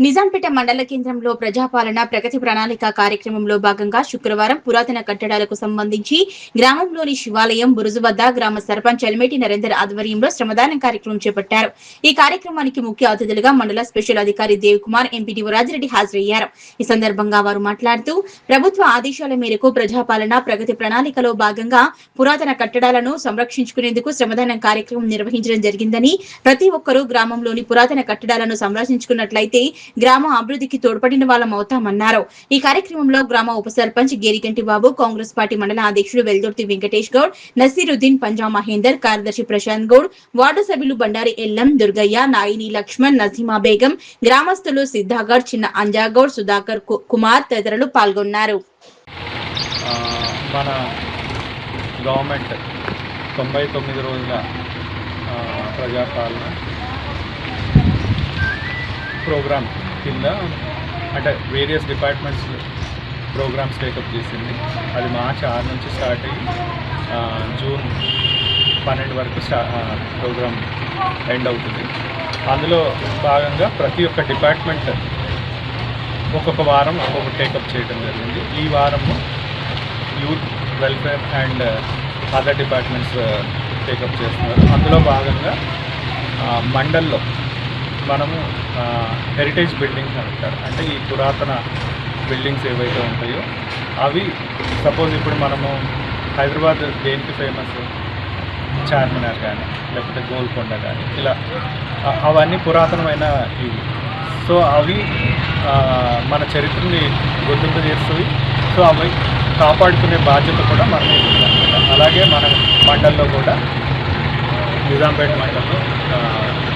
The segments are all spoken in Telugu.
నిజాంపేట మండల కేంద్రంలో ప్రజాపాలన ప్రగతి ప్రణాళిక కార్యక్రమంలో భాగంగా శుక్రవారం పురాతన కట్టడాలకు సంబంధించి గ్రామంలోని శివాలయం బురుజు వద్ద గ్రామ సర్పంచ్ ఎల్మేటి నరేందర్ ఆధ్వర్యంలో శ్రమదానం కార్యక్రమం చేపట్టారు. ఈ కార్యక్రమానికి ముఖ్య అతిథులుగా మండల స్పెషల్ అధికారి దేవ్ కుమార్, ఎంపీడీఓ రాజిరెడ్డి హాజరయ్యారు. ఈ సందర్భంగా వారు మాట్లాడుతూ ప్రభుత్వ ఆదేశాల మేరకు ప్రజాపాలన ప్రగతి ప్రణాళికలో భాగంగా పురాతన కట్టడాలను సంరక్షించుకునేందుకు శ్రమదానం కార్యక్రమం నిర్వహించడం జరిగిందని, ప్రతి ఒక్కరూ గ్రామంలోని పురాతన కట్టడాలను సంరక్షించుకున్నట్లయితే గ్రామ అభివృద్ధికి తోడ్పడిన వాళ్ళం అవుతామన్నారు. ఈ కార్యక్రమంలో గ్రామ ఉప సర్పంచ్ గేరిగంటి బాబు, కాంగ్రెస్ పార్టీ మండల అధ్యక్షుడు వెల్దుర్తి వెంకటేష్ గౌడ్, నసీరుద్దీన్, పంజా మహేందర్, కార్యదర్శి ప్రశాంత్ గౌడ్, వార్డు సభ్యులు బండారి ఎల్లం, దుర్గయ్య, నాయిని లక్ష్మణ్, నసీమా బేగం, గ్రామస్తులు సిద్ధాగర్, చిన్న అంజాగౌడ్, సుధాకర్ కుమార్ తదితరులు పాల్గొన్నారు. మన గవర్నమెంట్ 99 రోజుల ప్రజాపాలన ప్రోగ్రామ్ కింద అంటే వేరియస్ డిపార్ట్మెంట్స్ ప్రోగ్రామ్స్ టేకప్ చేసింది. అది మార్చి 6 నుంచి స్టార్ట్ అయ్యి జూన్ 12 వరకు ప్రోగ్రామ్ ఎండ్ అవుతుంది. అందులో భాగంగా ప్రతి ఒక్క డిపార్ట్మెంట్ ఒక్కొక్క వారం ఒక్కొక్క టేకప్ చేయడం జరిగింది. ఈ వారము youth welfare and other departments take up చేస్తున్నారు. అందులో భాగంగా మండల్లో మనము హెరిటేజ్ బిల్డింగ్స్ అంటారు. అంటే ఈ పురాతన బిల్డింగ్స్ ఏవైతే ఉంటాయో అవి సపోజ్ ఇప్పుడు మనము హైదరాబాద్ దేనికి ఫేమస్, చార్మినార్ కానీ లేకపోతే గోల్కొండ కానీ ఇలా అవన్నీ పురాతనమైన ఇవి. సో అవి మన చరిత్రని గుర్తింపు చేస్తుంది. సో అవి కాపాడుకునే బాధ్యత కూడా మనమే ఉందన్నమాట. అలాగే మన మండల్లో కూడా నిజాంపేట మండలంలో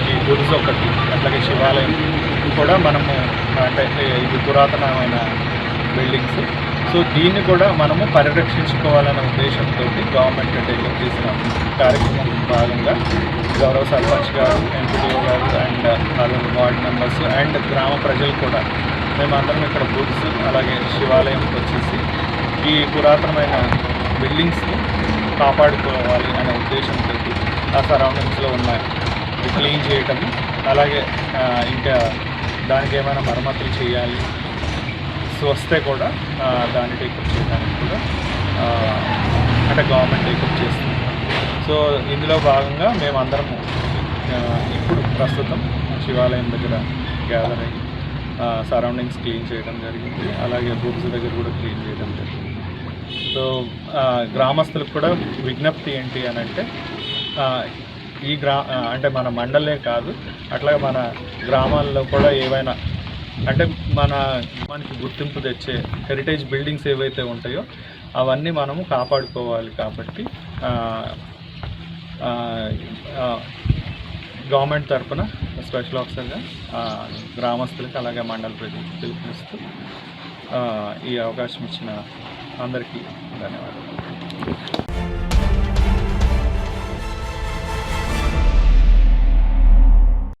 ఈ గురుజు ఒకటి, అట్లాగే శివాలయం కూడా మనము అంటే ఇది పురాతనమైన బిల్డింగ్స్. సో దీన్ని కూడా మనము పరిరక్షించుకోవాలనే ఉద్దేశంతో గవర్నమెంట్ టేకప్ చేసిన కార్యక్రమం భాగంగా గౌరవ సర్పంచ్ గారు, ఎంపీడీఓ గారు and other ward members and గ్రామ ప్రజలు కూడా మేమందరం ఇక్కడ బూత్స్ అలాగే శివాలయంకి వచ్చేసి ఈ పురాతనమైన బిల్డింగ్స్ని కాపాడుకోవాలి అనే ఉద్దేశంతో ఆ సరౌండింగ్స్లో ఉన్న క్లీన్ చేయటం, అలాగే ఇంకా దానికి ఏమైనా మరమ్మతులు చేయాలి సో వస్తే కూడా దాన్ని టేకప్ చేయడానికి కూడా అంటే గవర్నమెంట్ టేకప్ చేస్తుంది. సో ఇందులో భాగంగా మేమందరము ఇప్పుడు ప్రస్తుతం శివాలయం దగ్గర గ్యాదర్ అయ్యి సరౌండింగ్స్ క్లీన్ చేయడం జరిగింది. అలాగే బూత్స్ దగ్గర కూడా క్లీన్ చేయడం జరిగింది. సో గ్రామస్తులకు కూడా విజ్ఞప్తి ఏంటి అని అంటే ఈ అంటే మన మండలే కాదు, అట్లాగే మన గ్రామాల్లో కూడా ఏవైనా అంటే మనకి గుర్తింపు తెచ్చే హెరిటేజ్ బిల్డింగ్స్ ఏవైతే ఉంటాయో అవన్నీ మనము కాపాడుకోవాలి. కాబట్టి గవర్నమెంట్ తరఫున స్పెషల్ ఆఫీసర్గా గ్రామస్తులకి అలాగే మండల ప్రజలకు పిలుపునిస్తూ ఈ అవకాశం ఇచ్చిన అందరికీ ధన్యవాదాలు.